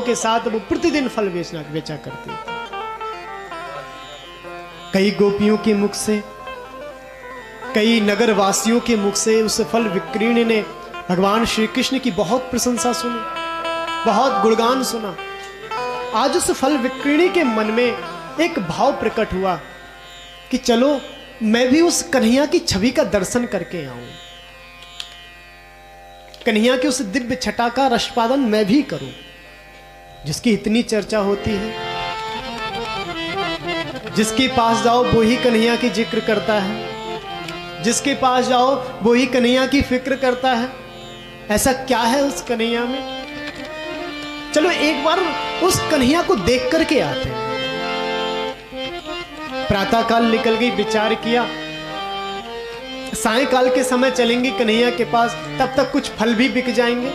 के साथ वो प्रतिदिन फल बेचा करती थी। कई गोपियों के मुख से, कई नगर वासियों के मुख से उस फल विक्रीणी ने भगवान श्री कृष्ण की बहुत प्रशंसा सुनी, बहुत गुणगान सुना। आज उस फल विक्रीणी के मन में एक भाव प्रकट हुआ कि चलो मैं भी उस कन्हैया की छवि का दर्शन करके आऊं, कन्हैया के उस दिव्य छटा का रसपादन मैं भी करूं, जिसकी इतनी चर्चा होती है। जिसके पास जाओ वो ही कन्हैया की जिक्र करता है, जिसके पास जाओ वो ही कन्हैया की फिक्र करता है। ऐसा क्या है उस कन्हैया में? चलो एक बार उस कन्हैया को देख करके आते हैं। प्रातःकाल निकल गई, विचार किया सायंकाल के समय चलेंगे कन्हैया के पास, तब तक कुछ फल भी बिक जाएंगे,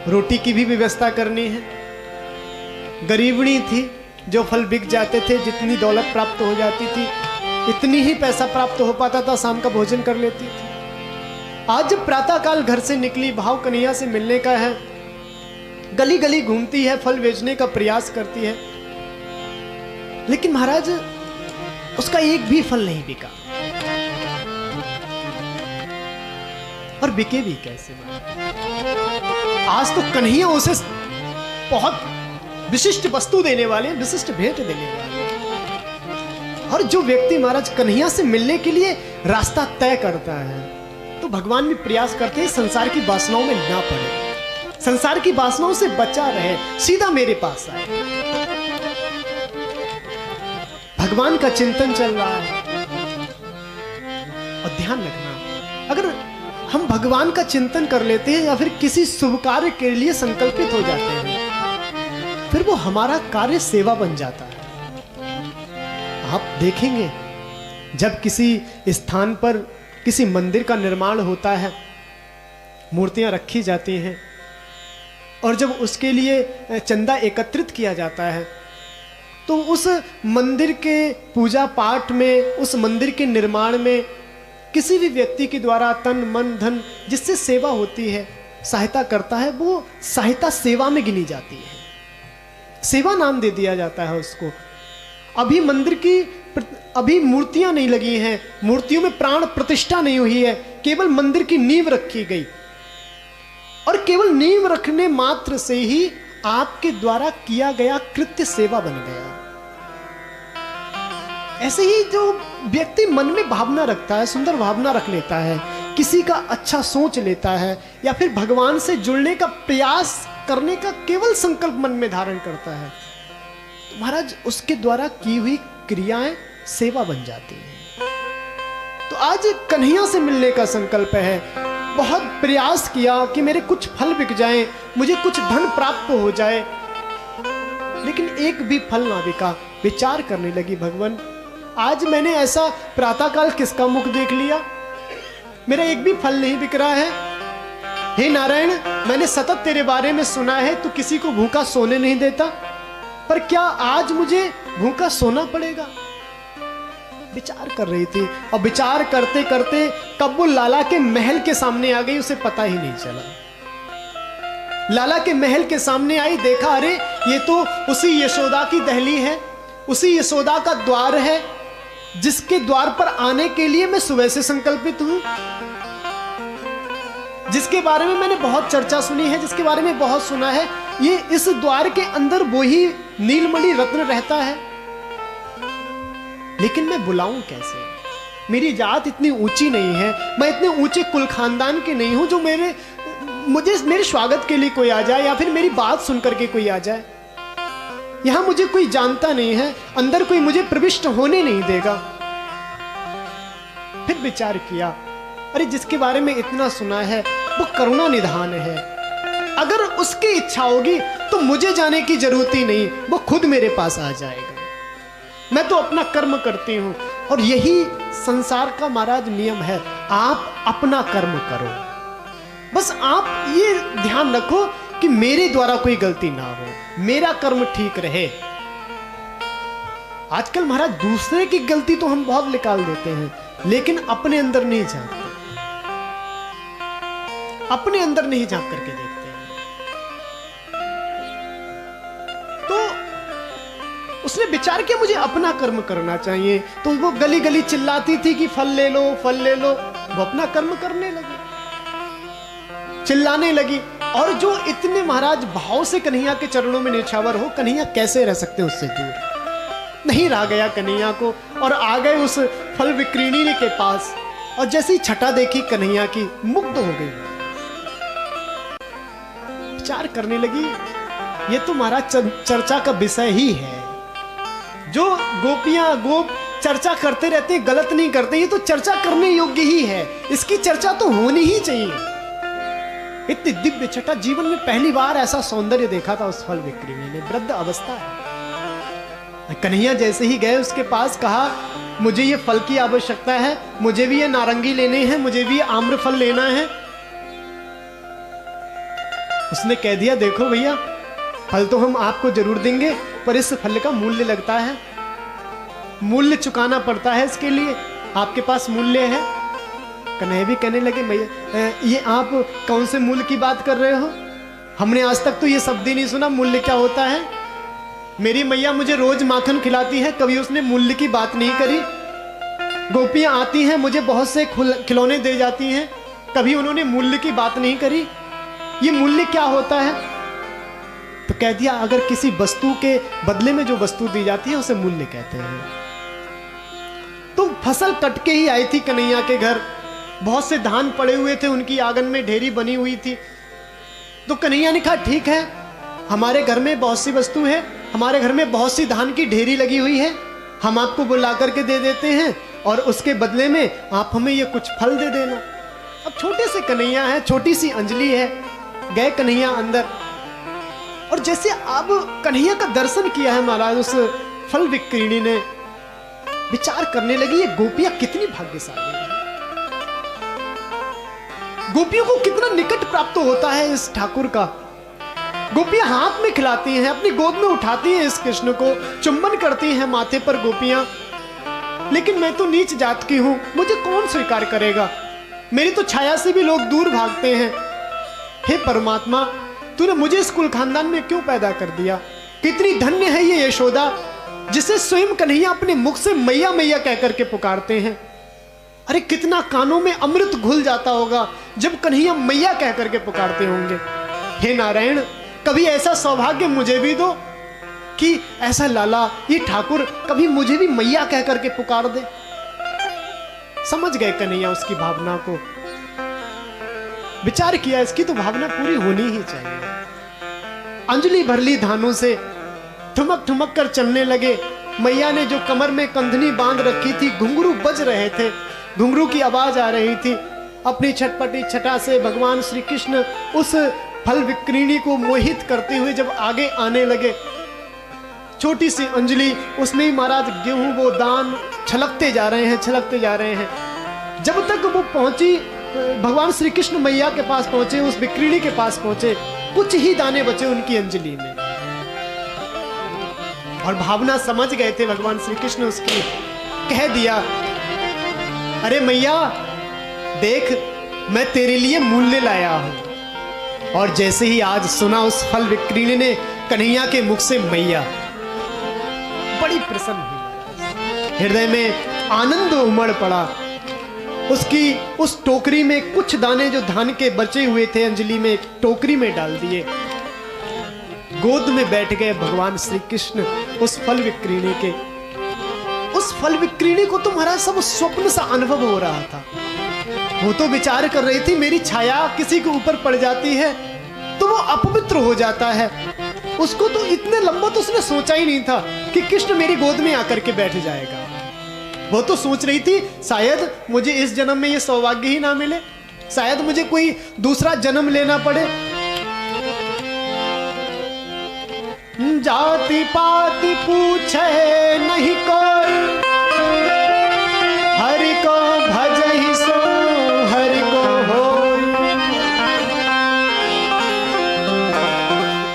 रोटी की भी व्यवस्था करनी है। गरीबणी थी, जो फल बिक जाते थे, जितनी दौलत प्राप्त हो जाती थी इतनी ही पैसा प्राप्त हो पाता था, शाम का भोजन कर लेती थी। आज जब प्रातःकाल घर से निकली, भाव कन्हैया से मिलने का है, गली गली घूमती है, फल बेचने का प्रयास करती है, लेकिन महाराज उसका एक भी फल नहीं बिका। और बिके भी कैसे? आज तो कन्हैया उसे बहुत विशिष्ट वस्तु देने वाले, विशिष्ट भेंट देने वाले। और जो व्यक्ति महाराज कन्हैया से मिलने के लिए रास्ता तय करता है, तो भगवान भी प्रयास करते हैं संसार की वासनाओं में ना पड़े, संसार की वासनाओं से बचा रहे, सीधा मेरे पास आए। भगवान का चिंतन चल रहा है। और ध्यान रखना, अगर हम भगवान का चिंतन कर लेते हैं या फिर किसी शुभ कार्य के लिए संकल्पित हो जाते हैं, फिर वो हमारा कार्य सेवा बन जाता है। आप देखेंगे जब किसी स्थान पर किसी मंदिर का निर्माण होता है, मूर्तियां रखी जाती हैं, और जब उसके लिए चंदा एकत्रित किया जाता है, तो उस मंदिर के पूजा पाठ में, उस मंदिर के निर्माण में किसी भी व्यक्ति के द्वारा तन मन धन जिससे सेवा होती है, सहायता करता है, वो सहायता सेवा में गिनी जाती है। सेवा नाम दे दिया जाता है उसको। अभी मूर्तियां नहीं लगी हैं, मूर्तियों में प्राण प्रतिष्ठा नहीं हुई है, केवल मंदिर की नींव रखी गई, और केवल नींव रखने मात्र से ही आपके द्वारा किया गया कृत्य सेवा बन गया। ऐसे ही जो व्यक्ति मन में भावना रखता है, सुंदर भावना रख लेता है, किसी का अच्छा सोच लेता है, या फिर भगवान से जुड़ने का प्रयास करने का केवल संकल्प मन में धारण करता है, तो महाराज उसके द्वारा की हुई क्रियाएं सेवा बन जाती हैं। तो आज कन्हैया से मिलने का संकल्प है। बहुत प्रयास किया कि मेरे कुछ फल बिक जाएं, मुझे कुछ धन प्राप्त हो जाए, लेकिन एक भी फल ना बिका। विचार करने लगी, भगवान आज मैंने ऐसा प्रातःकाल किसका मुख देख लिया, मेरा एक भी फल नहीं बिक रहा है। हे नारायण, मैंने सतत तेरे बारे में सुना है, तू किसी को भूखा सोने नहीं देता, पर क्या आज मुझे भूखा सोना पड़ेगा? विचार कर रही थी, और विचार करते करते कब वो लाला के महल के सामने आ गई, उसे पता ही नहीं चला। लाला के महल के सामने आई, देखा अरे ये तो उसी यशोदा की दहली है, उसी यशोदा का द्वार है, जिसके द्वार पर आने के लिए मैं सुबह से संकल्पित हूं, जिसके बारे में मैंने बहुत चर्चा सुनी है, जिसके बारे में बहुत सुना है। ये इस द्वार के अंदर वही नीलमणि रत्न रहता है, लेकिन मैं बुलाऊं कैसे? मेरी जात इतनी ऊंची नहीं है, मैं इतने ऊंचे कुल खानदान के नहीं हूं जो मेरे स्वागत के लिए कोई आ जाए, या फिर मेरी बात सुनकर के कोई आ जाए। यहां मुझे कोई जानता नहीं है, अंदर कोई मुझे प्रविष्ट होने नहीं देगा। फिर विचार किया, अरे जिसके बारे में इतना सुना है वो करुणा निधान है, अगर उसकी इच्छा होगी तो मुझे जाने की जरूरत ही नहीं, वो खुद मेरे पास आ जाएगा। मैं तो अपना कर्म करती हूं, और यही संसार का महाराज नियम है, आप अपना कर्म करो। बस आप ये ध्यान रखो कि मेरे द्वारा कोई गलती ना हो, मेरा कर्म ठीक रहे। आजकल महाराज दूसरे की गलती तो हम बहुत निकाल देते हैं, लेकिन अपने अंदर नहीं झांकते, अपने अंदर नहीं झांक करके देखते हैं। उसने विचार किया मुझे अपना कर्म करना चाहिए, तो वो गली गली चिल्लाती थी कि फल ले लो, फल ले लो। वो अपना कर्म करने लगी, चिल्लाने लगी। और जो इतने महाराज भाव से कन्हैया के चरणों में निछावर हो, कन्हैया कैसे रह सकते उससे दूर? नहीं रहा गया कन्हैया को, और आ गए उस फल विक्रीणी के पास। और जैसी छटा देखी कन्हैया की, मुग्ध हो गई। विचार करने लगी, ये तो महाराज चर्चा का विषय ही है। जो गोपियां गोप चर्चा करते रहते हैं, गलत नहीं करते, ये तो चर्चा करने योग्य ही है, इसकी चर्चा तो होनी ही चाहिए। इतनी दिव्य छटा, जीवन में पहली बार ऐसा सौंदर्य देखा था उस फल विक्रेता ने। वृद्ध अवस्था है। कन्हैया जैसे ही गए उसके पास, कहा मुझे ये फल की आवश्यकता है, मुझे भी ये नारंगी लेने हैं, मुझे भी आम्र फल लेना है। उसने कह दिया देखो भैया, फल तो हम आपको जरूर देंगे, पर इस फल का मूल्य लगता है, मूल्य चुकाना पड़ता है, इसके लिए आपके पास मूल्य है? कन्हैया भी कहने लगे भैया ये आप कौन से मूल्य की बात कर रहे हो? हमने आज तक तो ये शब्द ही नहीं सुना, मूल्य क्या होता है। मेरी मैया मुझे रोज माखन खिलाती है, कभी उसने मूल्य की बात नहीं करी। गोपियां आती हैं, मुझे बहुत से खिलौने दे जाती हैं, कभी उन्होंने मूल्य की बात नहीं करी। ये मूल्य क्या होता है? तो कह दिया अगर किसी वस्तु के बदले में जो वस्तु दी जाती है उसे मूल्य कहते हैं। तो फसल कट के ही आई थी कन्हैया के घर, बहुत से धान पड़े हुए थे, उनकी आंगन में ढेरी बनी हुई थी। तो कन्हैया ने कहा ठीक है, हमारे घर में बहुत सी वस्तु है, हमारे घर में बहुत सी धान की ढेरी लगी हुई है, हम आपको बुला करके दे देते हैं और उसके बदले में आप हमें ये कुछ फल दे देना। अब छोटे से कन्हैया है, छोटी सी अंजलि है। गए कन्हैया अंदर, और जैसे अब कन्हैया का दर्शन किया है महाराज उस फल विक्रीणी ने, विचार करने लगी ये गोपियां कितनी भाग्यशाली है, गोपियों को कितना निकट प्राप्त होता है इस ठाकुर का। गोपियां हाथ में खिलाती हैं, अपनी गोद में उठाती हैं इस कृष्ण को, चुंबन करती हैं माथे पर गोपियां। लेकिन मैं तो नीच जात की हूं, मुझे कौन स्वीकार करेगा, मेरी तो छाया से भी लोग दूर भागते हैं। हे परमात्मा, तूने मुझे इस कुल खानदान में क्यों पैदा कर दिया? कितनी धन्य है ये यशोदा, जिसे स्वयं कन्हैया अपने मुख से मैया मैया कहकर के पुकारते हैं। अरे कितना कानों में अमृत घुल जाता होगा जब कन्हैया मैया कहकर के पुकारते होंगे। हे नारायण, कभी ऐसा सौभाग्य मुझे भी दो कि ऐसा लाला ये ठाकुर कभी मुझे भी मैया कहकर के पुकार दे। समझ गए कन्हैया उसकी भावना को, विचार किया इसकी तो भावना पूरी होनी ही चाहिए। अंजलि भर ली धानों से, ठुमक ठुमक कर चलने लगे। मैया ने जो कमर में कंधनी बांध रखी थी, घुंघरू बज रहे थे, घुंघरू की आवाज आ रही थी। अपनी छटपटी छटा से भगवान श्री कृष्ण उस फल विक्रीणी को मोहित करते हुए जब आगे आने लगे, छोटी सी अंजलि, उसमें ही महाराज गेहूं वो दान छलकते जा रहे हैं, छलकते जा रहे हैं। जब तक वो पहुंची, भगवान श्री कृष्ण मैया के पास पहुंचे, उस विक्रीणी के पास पहुंचे, कुछ ही दाने बचे उनकी अंजलि में, और भावना समझ गए थे भगवान श्री कृष्ण उसकी। कह दिया अरे मैया देख, मैं तेरे लिए मूल्य लाया हूं। और जैसे ही आज सुना उस फल विक्रीणी ने कन्हैया के मुख से मैया, बड़ी प्रसन्न हुई, हृदय में आनंद उमड़ पड़ा। उसकी उस टोकरी में कुछ दाने जो धान के बचे हुए थे अंजलि में, टोकरी में डाल दिए। गोद में बैठ गए भगवान श्री कृष्ण उस फल विक्रीणी के। उस फल विक्रीणी को तो महाराज सब स्वप्न सा अनुभव हो रहा था। वो तो विचार कर रही थी मेरी छाया किसी के ऊपर पड़ जाती है तो वो अपवित्र हो जाता है। उसको तो इतने लंबा तो उसने सोचा ही नहीं था कि कृष्ण मेरी गोद में आकर के बैठ जाएगा। वो तो सोच रही थी शायद मुझे इस जन्म में ये सौभाग्य ही ना मिले, शायद मुझे कोई दूसरा जन्म लेना पड़े। जाति पाति पूछे नहीं कोई, हरि को भजहि सो हरि को होई।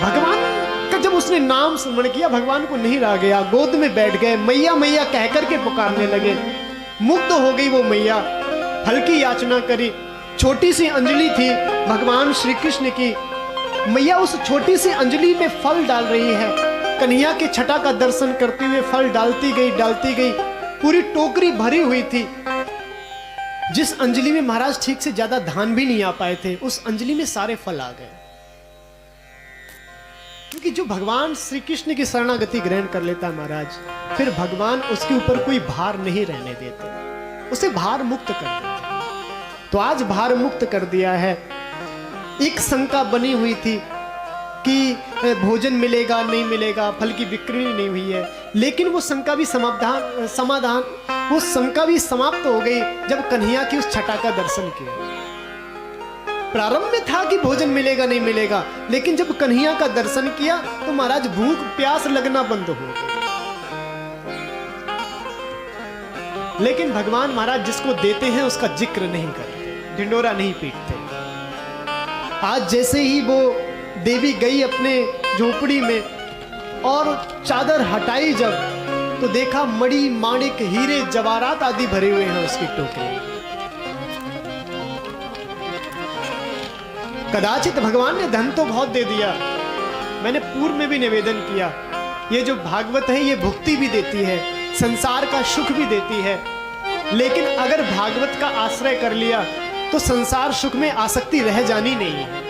भगवान का जब उसने नाम स्मरण किया, भगवान को नहीं रह गया, गोद में बैठ गए, मैया मैया कहकर के पुकारने लगे। मुग्ध हो गई वो मैया, फल की याचना करी। छोटी सी अंजलि थी भगवान श्री कृष्ण की, मैया उस छोटी सी अंजलि में फल डाल रही है। कन्हैया के छटा का दर्शन करते हुए फल डालती गई, पूरी टोकरी भरी हुई थी। जिस अंजलि में महाराज ठीक से ज्यादा धान भी नहीं आ पाए थे, उस अंजलि में सारे फल आ गए। क्योंकि जो भगवान श्री कृष्ण की शरणागति ग्रहण कर लेता है महाराज, फिर भगवान उसके ऊपर कोई भार नहीं रहने देते, उसे भार मुक्त कर देते। तो आज भार मुक्त कर दिया है। एक शंका बनी हुई थी कि भोजन मिलेगा नहीं मिलेगा, फल की बिक्री नहीं हुई है, लेकिन वो शंका भी समाधान वो शंका भी समाप्त हो गई जब कन्हैया की उस छटा का दर्शन किया। प्रारंभ में था कि भोजन मिलेगा नहीं मिलेगा, लेकिन जब कन्हैया का दर्शन किया तो महाराज भूख प्यास लगना बंद हो गई। लेकिन भगवान महाराज जिसको देते हैं उसका जिक्र नहीं करते, ढिंडोरा नहीं पीटते। आज जैसे ही वो देवी गई अपने झोपड़ी में और चादर हटाई जब, तो देखा मणि माणिक हीरे जवाहरात आदि भरे हुए हैं उसकी टोकरी। कदाचित भगवान ने धन तो बहुत दे दिया। मैंने पूर्व में भी निवेदन किया, ये जो भागवत है ये भुक्ति भी देती है, संसार का सुख भी देती है, लेकिन अगर भागवत का आश्रय कर लिया तो संसार सुख में आसक्ति रह जानी नहीं है।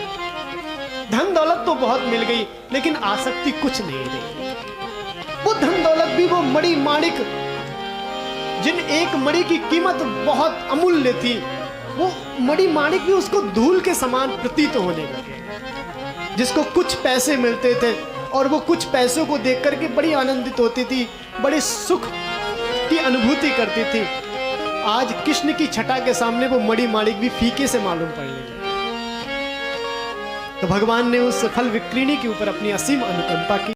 धन दौलत तो बहुत मिल गई, लेकिन आसक्ति कुछ नहीं रही। वो धन दौलत भी, वो मणि माणिक, जिन एक मणि की कीमत बहुत अमूल्य थी, वो मणि माणिक भी उसको धूल के समान प्रतीत होने लगे। जिसको कुछ पैसे मिलते थे और वो कुछ पैसों को देख करके बड़ी आनंदित होती थी, बड़े सुख की अनुभूति करती थी, आज कृष्ण की छटा के सामने वो मणि माणिक भी फीके से मालूम पड़ने लगे। तो भगवान ने उस फल विक्रिणी के ऊपर अपनी असीम अनुकंपा की।